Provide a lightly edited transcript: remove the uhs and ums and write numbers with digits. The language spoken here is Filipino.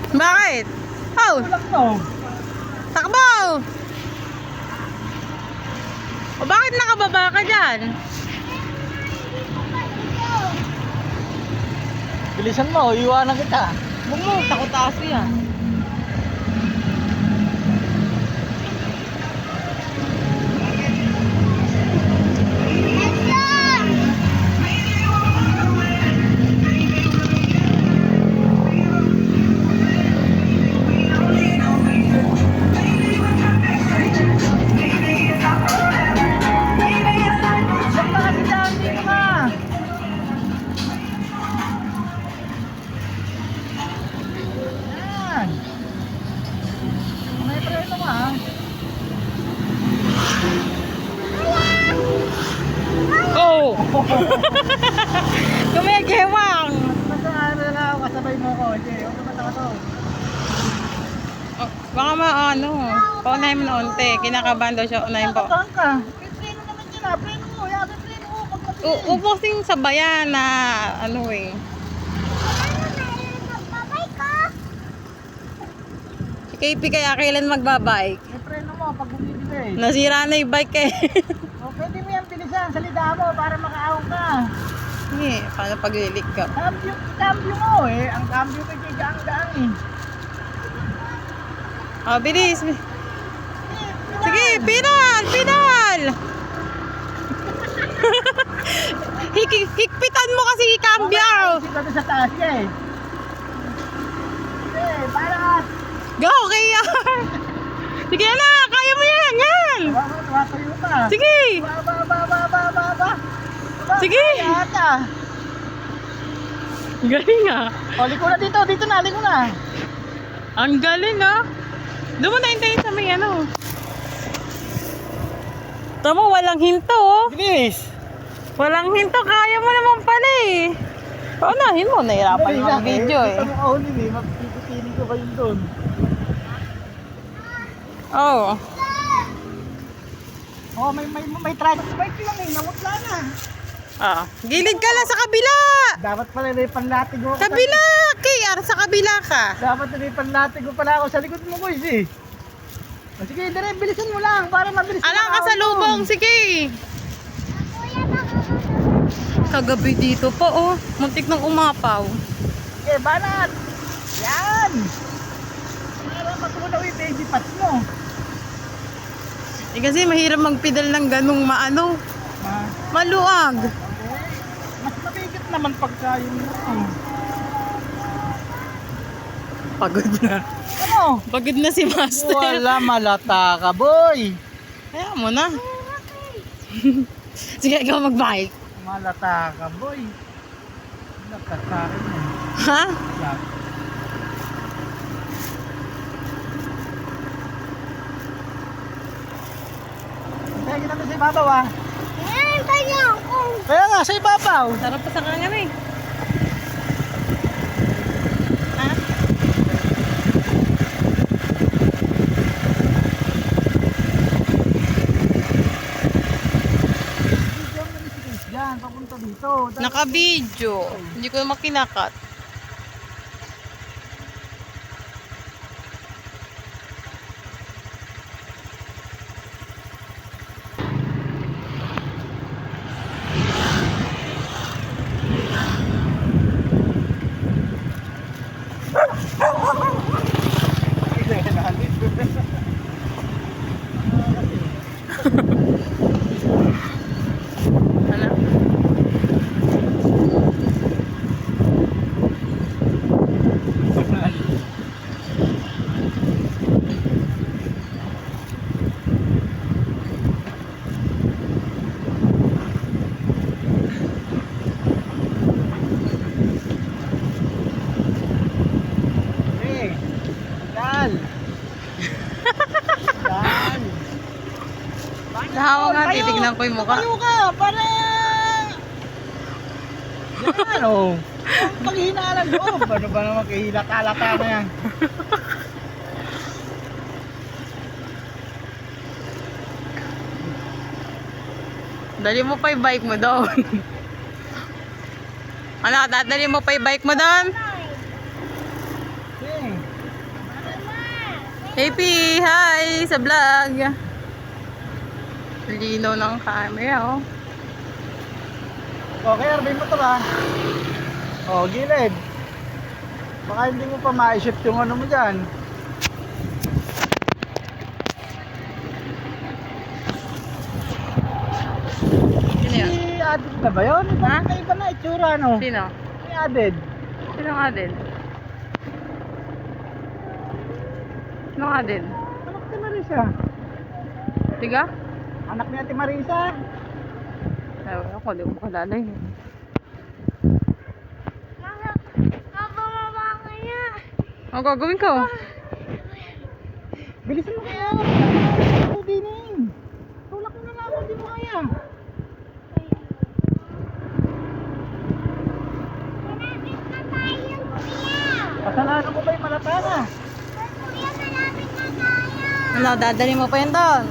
Bakit? Oh, Tulak to. takbo! O bakit nakababa ka dyan? Bilisan mo, iwanan kita. Huwag mo, takot aso yan. Yan. May preno ka ha. Oh! Kumigewang! Basta na ako, kasabay mo ko. Sige, huwag naman ako to. Oh, baka maano, paunahin mo na unti. Kinakabahan daw siya, unahin po. Nakatahan ka. May preno naman yun ha. Preno mo. Yabi preno mo. Pag mabilis. Upusing sabayan na ano eh. Si KP kaya kailan magbabike? May preno mo pag bumibili. Nasira na yung bike eh. O, pwede mo yan bilisan. Salida mo para makaahon ka. Sige, paano paglilik ka? Cambio mo eh. Ang cambio ko gaang-gaang eh. Oh, bilis. Sige, pinal! Pinal! Hikpitan mo kasi cambio! Dito sa taas eh. Sige, para. Go, kaya! Sige na, kaya mo yan! Yan! Tuwatayo ka. Sige! Ba. Sige! Yata. Galing ah! O, liko na dito. Dito na, liko na. Ang galing ah! Doon mo tayo sa may ano. Tama, walang hinto oh. Bilis. Walang hinto, kaya mo naman pala eh. Paunahin mo, nahirapan mo ang video eh. Ito mo kahulin eh. Magpipili ko kayo doon. Oo. Oh, may track. Bike lang eh. Namutla na. Ah, gilid ka lang sa kabila. Dapat pala may panlatig mo. Kabila, KR, sa kabila ka. Dapat may panlatig mo pala ako sa likod mo, guys eh. O, sige, dire, bilisan mo lang para mabilis. Alang ka sa lubong, sige. Kagabi dito po oh, muntik nang umapaw. Okay, banat. Yan. Para matunaw yung baby pats mo. Eh kasi mahirap magpedal ng ganung maano, maluag. Mas mabigat naman pagka yun. Pagod na. Ano? Pagod na si Master. Wala malata ka, boy. Kaya mo na. Sige, ikaw mag-bike. Malata ka, boy. Nagkasarin mo. Ha? Yan. Kaya kita sa ibabaw ah. Kaya nga, sa ibabaw. Sarap pa sa kanya eh. Ha? Yan, papunta dito. Naka-video. Hindi ko makinakat. Ano? Hey, dal. Dal. Nahawa nga, titignan ko yung mukha. Tayo ka, para... Yan, oh. Paghihina ng loob. Ano ba naman kahilata-lata na yan? Dali mo pa yung bike mo doon. Ano, dadali mo pa yung bike mo doon? Hey. AP, hi sa vlog. Lino ng camera, oh. Okay, Arvin mo to ba? Oh, gilid. Baka hindi mo pa ma-shift yung ano mo dyan. Sino yan? Si Aded na ba yun? Iba, Ha? iba na itsura, no? Sino? Si Aded. Sino nga din? Sino nga din? Anak ni Marisa. Tiga? Anak ni Ate Marisa. Ewan ako, di ko kalala yun. Ang gagawin ko? Bilisan mo kaya. Ako din eh. Tulak mo na lang ako, di mo kaya. Kasalanan ko ba yung malata na? Ano, dadali mo pa yun doon?